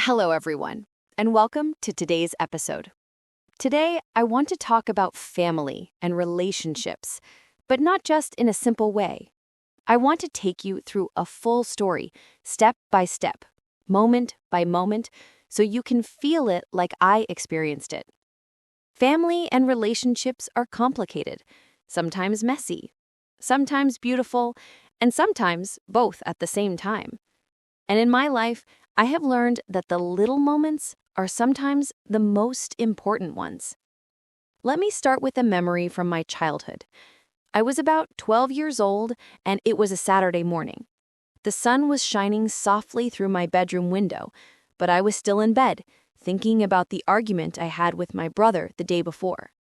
Hello, everyone, and welcome to today's episode. Today, I want to talk about family and relationships, but not just in a simple way. I want to take you through a full story, step by step, moment by moment, so you can feel it like I experienced it. Family and relationships are complicated, sometimes messy, sometimes beautiful, and sometimes both at the same time. And in my life, I have learned that the little moments are sometimes the most important ones. Let me start with a memory from my childhood. I was about 12 years old, and it was a Saturday morning. The sun was shining softly through my bedroom window, but I was still in bed, thinking about the argument I had with my brother the day before.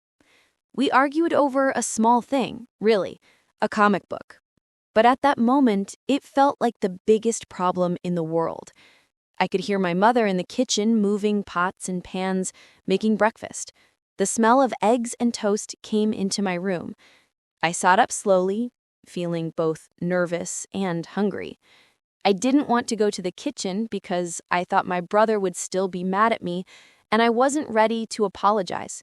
We argued over a small thing, really, a comic book. But at that moment, it felt like the biggest problem in the world. I could hear my mother in the kitchen moving pots and pans, making breakfast. The smell of eggs and toast came into my room. I sat up slowly, feeling both nervous and hungry. I didn't want to go to the kitchen because I thought my brother would still be mad at me, and I wasn't ready to apologize.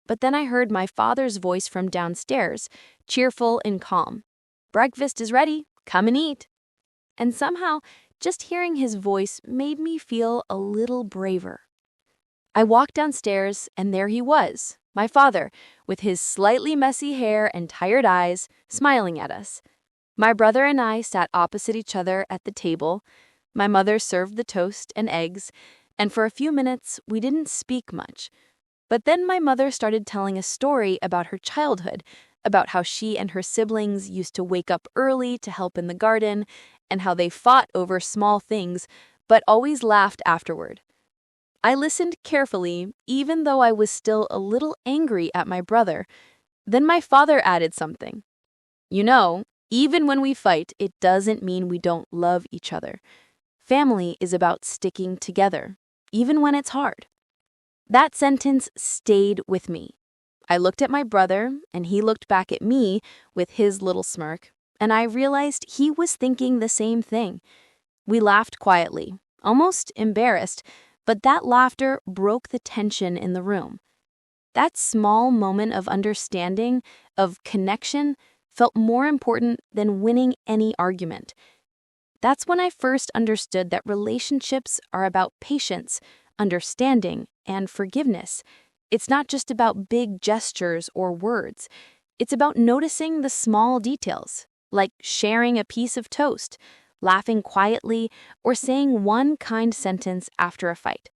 But then I heard my father's voice from downstairs, cheerful and calm. "Breakfast is ready. Come and eat." And somehow, just hearing his voice made me feel a little braver. I walked downstairs, and there he was, my father, with his slightly messy hair and tired eyes, smiling at us. My brother and I sat opposite each other at the table. My mother served the toast and eggs, and for a few minutes we didn't speak much. But then my mother started telling a story about her childhood, about how she and her siblings used to wake up early to help in the garden, and how they fought over small things, but always laughed afterward. I listened carefully, even though I was still a little angry at my brother. Then my father added something. "You know, even when we fight, it doesn't mean we don't love each other. Family is about sticking together, even when it's hard." That sentence stayed with me. I looked at my brother, and he looked back at me with his little smirk, and I realized he was thinking the same thing. We laughed quietly, almost embarrassed, but that laughter broke the tension in the room. That small moment of understanding, of connection, felt more important than winning any argument. That's when I first understood that relationships are about patience, understanding, and forgiveness. It's not just about big gestures or words. It's about noticing the small details, like sharing a piece of toast, laughing quietly, or saying one kind sentence after a fight.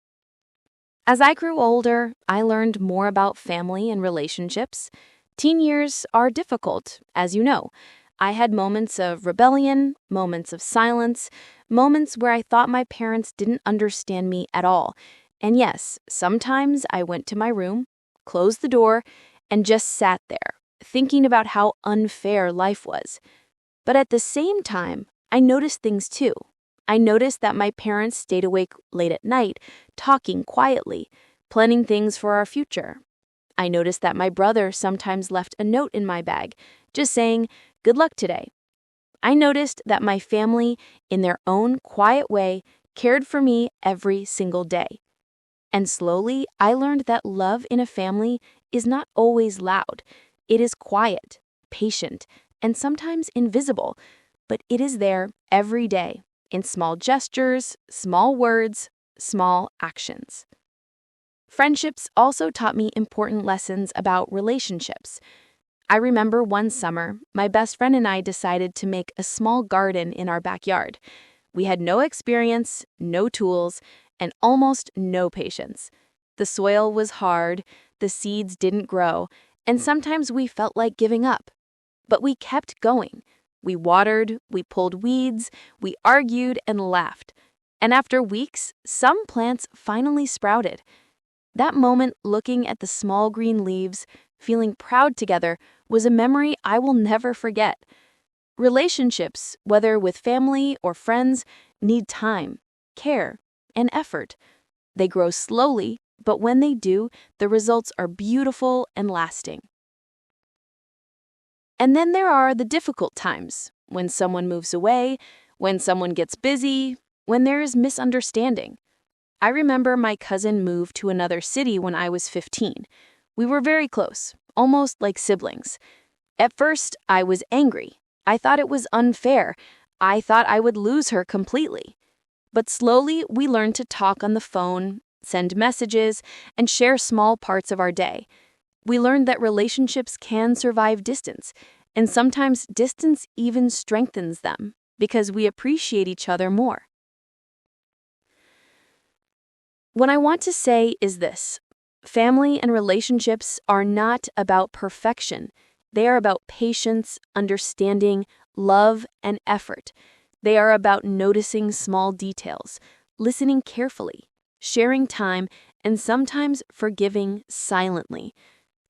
As I grew older, I learned more about family and relationships. Teen years are difficult, as you know. I had moments of rebellion, moments of silence, moments where I thought my parents didn't understand me at all. And yes, sometimes I went to my room, closed the door, and just sat there, thinking about how unfair life was. But at the same time, I noticed things too. I noticed that my parents stayed awake late at night, talking quietly, planning things for our future. I noticed that my brother sometimes left a note in my bag, just saying, "Good luck today." I noticed that my family, in their own quiet way, cared for me every single day. And slowly, I learned that love in a family is not always loud. It is quiet, patient, and sometimes invisible, but it is there every day, in small gestures, small words, small actions. Friendships also taught me important lessons about relationships. I remember one summer, my best friend and I decided to make a small garden in our backyard. We had no experience, no tools, and almost no patience. The soil was hard, the seeds didn't grow, and sometimes we felt like giving up. But we kept going. We watered, we pulled weeds, we argued and laughed. And after weeks, some plants finally sprouted. That moment, looking at the small green leaves, feeling proud together, was a memory I will never forget. Relationships, whether with family or friends, need time, care, and effort. They grow slowly, but when they do, the results are beautiful and lasting. And then there are the difficult times, when someone moves away, when someone gets busy, when there is misunderstanding. I remember my cousin moved to another city when I was 15. We were very close, almost like siblings. At first, I was angry. I thought it was unfair. I thought I would lose her completely. But slowly, we learned to talk on the phone, send messages, and share small parts of our day. We learned that relationships can survive distance, and sometimes distance even strengthens them because we appreciate each other more. What I want to say is this: family and relationships are not about perfection. They are about patience, understanding, love, and effort. They are about noticing small details, listening carefully, sharing time, and sometimes forgiving silently.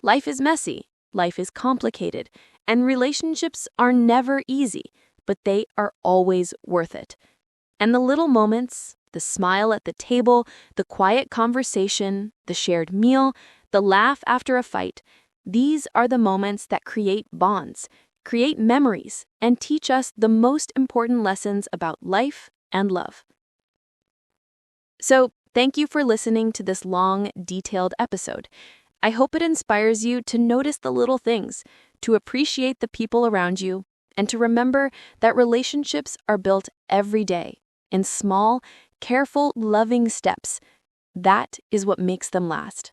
Life is messy, life is complicated, and relationships are never easy, but they are always worth it. And the little moments, the smile at the table, the quiet conversation, the shared meal, the laugh after a fight, these are the moments that create bonds, create memories, and teach us the most important lessons about life and love. So, thank you for listening to this long, detailed episode. I hope it inspires you to notice the little things, to appreciate the people around you, and to remember that relationships are built every day in small, careful, loving steps. That is what makes them last.